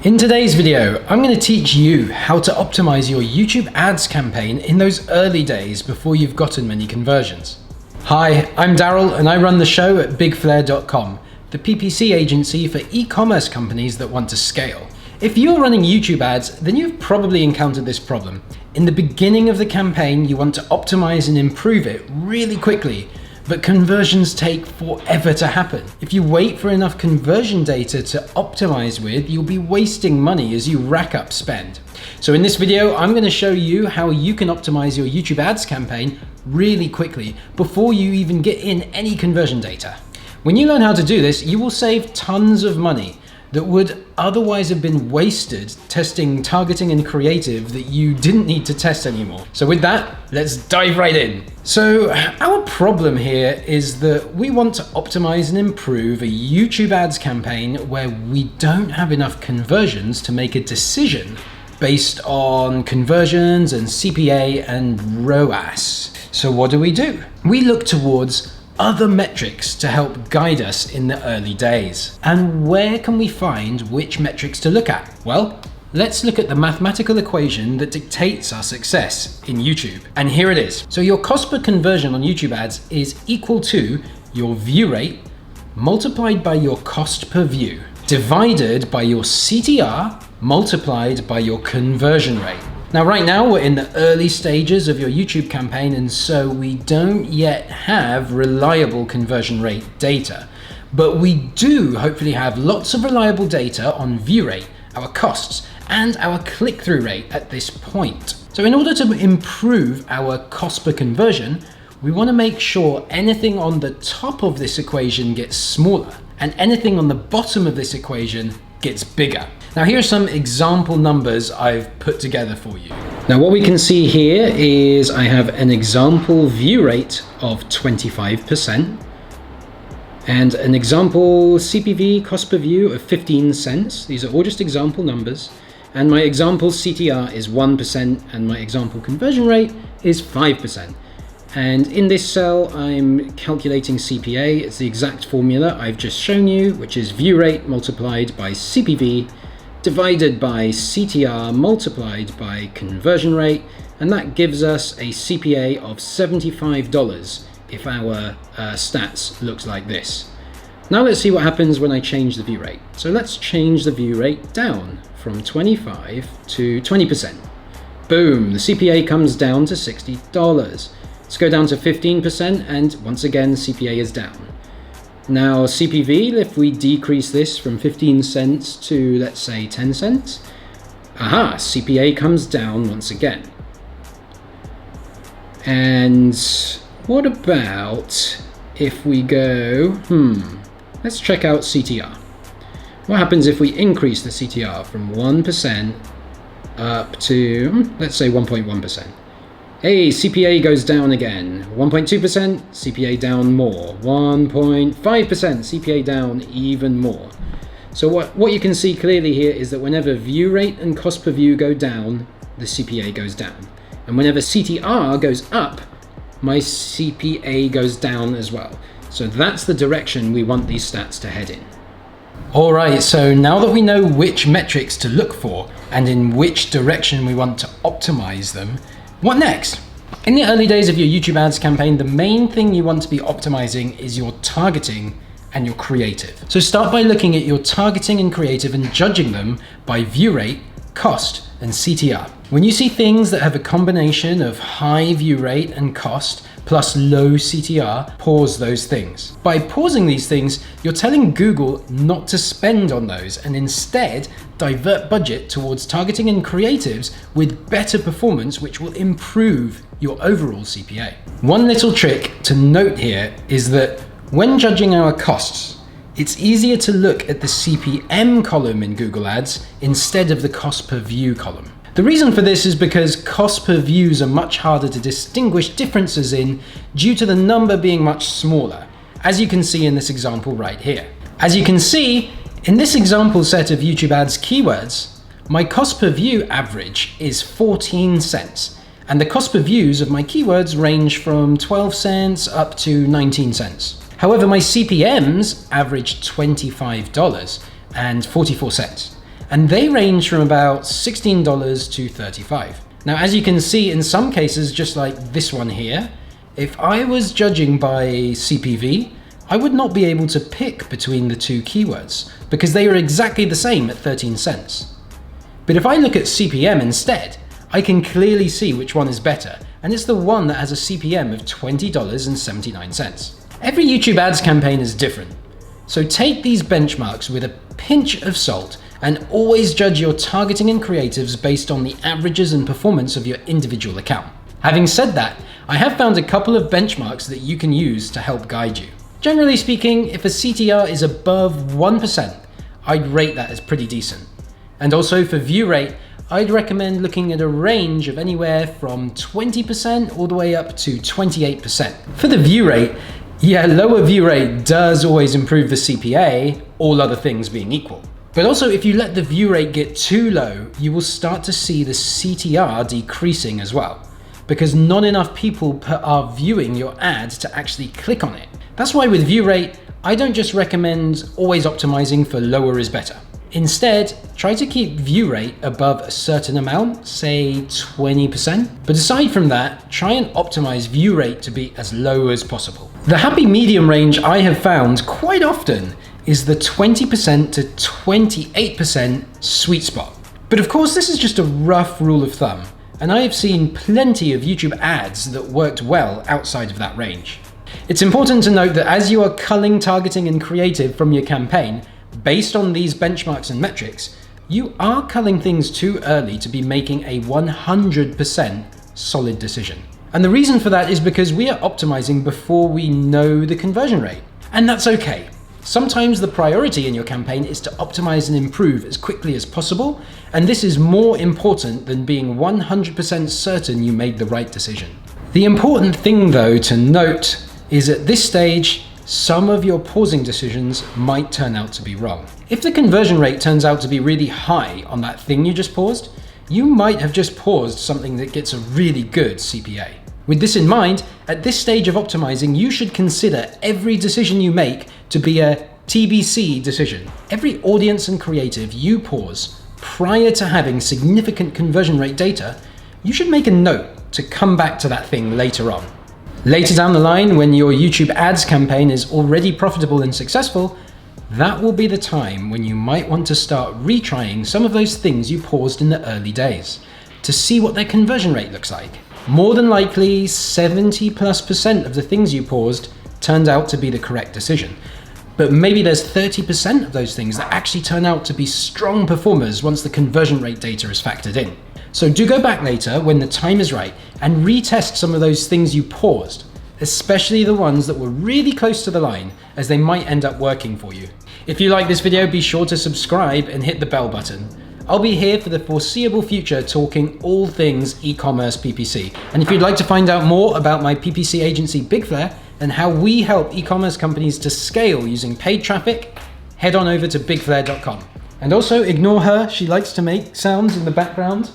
In today's video, I'm going to teach you how to optimize your YouTube ads campaign in those early days before you've gotten many conversions. Hi, I'm Daryl and I run the show at bigflare.com, the PPC agency for e-commerce companies that want to scale. If you're running YouTube ads, then you've probably encountered this problem. In the beginning of the campaign, you want to optimize and improve it really quickly, but conversions take forever to happen. If you wait for enough conversion data to optimize with, you'll be wasting money as you rack up spend. So in this video, I'm going to show you how you can optimize your YouTube ads campaign really quickly before you even get in any conversion data. When you learn how to do this, you will save tons of money that would otherwise have been wasted testing targeting and creative that you didn't need to test anymore. So with that, let's dive right in. So our problem here is that we want to optimize and improve a YouTube ads campaign where we don't have enough conversions to make a decision based on conversions and CPA and ROAS. So what do? We look towards other metrics to help guide us in the early days. And where can we find which metrics to look at? Well, let's look at the mathematical equation that dictates our success in YouTube. And here it is. So your cost per conversion on YouTube ads is equal to your view rate multiplied by your cost per view, divided by your CTR multiplied by your conversion rate. Now, right now we're in the early stages of your YouTube campaign, and so we don't yet have reliable conversion rate data, but we do hopefully have lots of reliable data on view rate, our costs, and our click-through rate at this point. So in order to improve our cost per conversion, we want to make sure anything on the top of this equation gets smaller and anything on the bottom of this equation gets bigger. Now here are some example numbers I've put together for you. Now what we can see here is I have an example view rate of 25% and an example CPV cost per view of 15 cents. These are all just example numbers. And my example CTR is 1% and my example conversion rate is 5%. And in this cell, I'm calculating CPA. It's the exact formula I've just shown you, which is view rate multiplied by CPV divided by CTR multiplied by conversion rate, and that gives us a CPA of $75 if our stats looks like this. Now let's see what happens when I change the view rate. So let's change the view rate down from 25 to 20%. Boom, the CPA comes down to $60. Let's go down to 15% and once again CPA is down. Now CPV, if we decrease this from 15 cents to let's say 10 cents, CPA comes down once again. And what about if we go, let's check out CTR. What happens if we increase the CTR from 1% up to, let's say 1.1%? Hey, CPA goes down again. 1.2%, CPA down more. 1.5%, CPA down even more. So what you can see clearly here is that whenever view rate and cost per view go down, the CPA goes down. And whenever CTR goes up, my CPA goes down as well. So that's the direction we want these stats to head in. All right, so now that we know which metrics to look for and in which direction we want to optimize them, what next? In the early days of your YouTube ads campaign, the main thing you want to be optimizing is your targeting and your creative. So start by looking at your targeting and creative and judging them by view rate, cost, and CTR. When you see things that have a combination of high view rate and cost plus low CTR, pause those things. By pausing these things, you're telling Google not to spend on those and instead divert budget towards targeting and creatives with better performance, which will improve your overall CPA. One little trick to note here is that when judging our costs, it's easier to look at the CPM column in Google Ads instead of the cost per view column. The reason for this is because cost per views are much harder to distinguish differences in due to the number being much smaller, as you can see in this example right here. As you can see, in this example set of YouTube ads keywords, my cost per view average is 14 cents, and the cost per views of my keywords range from 12 cents up to 19 cents. However, my CPMs average $25 and 44 cents. and they range from about $16 to $35. Now, as you can see, in some cases, just like this one here, if I was judging by CPV, I would not be able to pick between the two keywords because they are exactly the same at 13 cents. But if I look at CPM instead, I can clearly see which one is better, and it's the one that has a CPM of $20.79. Every YouTube ads campaign is different, so take these benchmarks with a pinch of salt and always judge your targeting and creatives based on the averages and performance of your individual account. Having said that, I have found a couple of benchmarks that you can use to help guide you. Generally speaking, if a CTR is above 1%, I'd rate that as pretty decent. And also for view rate, I'd recommend looking at a range of anywhere from 20% all the way up to 28%. For the view rate, yeah, lower view rate does always improve the CPA, all other things being equal. But also, if you let the view rate get too low, you will start to see the CTR decreasing as well, because not enough people are viewing your ad to actually click on it. That's why with view rate, I don't just recommend always optimizing for lower is better. Instead, try to keep view rate above a certain amount, say 20%. But aside from that, try and optimize view rate to be as low as possible. The happy medium range I have found quite often is the 20% to 28% sweet spot. But of course, this is just a rough rule of thumb, and I have seen plenty of YouTube ads that worked well outside of that range. It's important to note that as you are culling targeting and creative from your campaign, based on these benchmarks and metrics, you are culling things too early to be making a 100% solid decision. And the reason for that is because we are optimizing before we know the conversion rate. And that's okay. Sometimes the priority in your campaign is to optimize and improve as quickly as possible, and this is more important than being 100% certain you made the right decision. The important thing though to note is at this stage, some of your pausing decisions might turn out to be wrong. If the conversion rate turns out to be really high on that thing you just paused, you might have just paused something that gets a really good CPA. With this in mind, at this stage of optimizing, you should consider every decision you make to be a TBC decision. Every audience and creative you pause prior to having significant conversion rate data, you should make a note to come back to that thing later on. Later down the line, when your YouTube ads campaign is already profitable and successful, that will be the time when you might want to start retrying some of those things you paused in the early days to see what their conversion rate looks like. More than likely, 70+% of the things you paused turned out to be the correct decision. But maybe there's 30% of those things that actually turn out to be strong performers once the conversion rate data is factored in. So do go back later when the time is right and retest some of those things you paused, especially the ones that were really close to the line, as they might end up working for you. If you like this video, be sure to subscribe and hit the bell button. I'll be here for the foreseeable future talking all things e-commerce PPC. And if you'd like to find out more about my PPC agency Big Flare and how we help e-commerce companies to scale using paid traffic, head on over to bigflare.com. And also ignore her, she likes to make sounds in the background.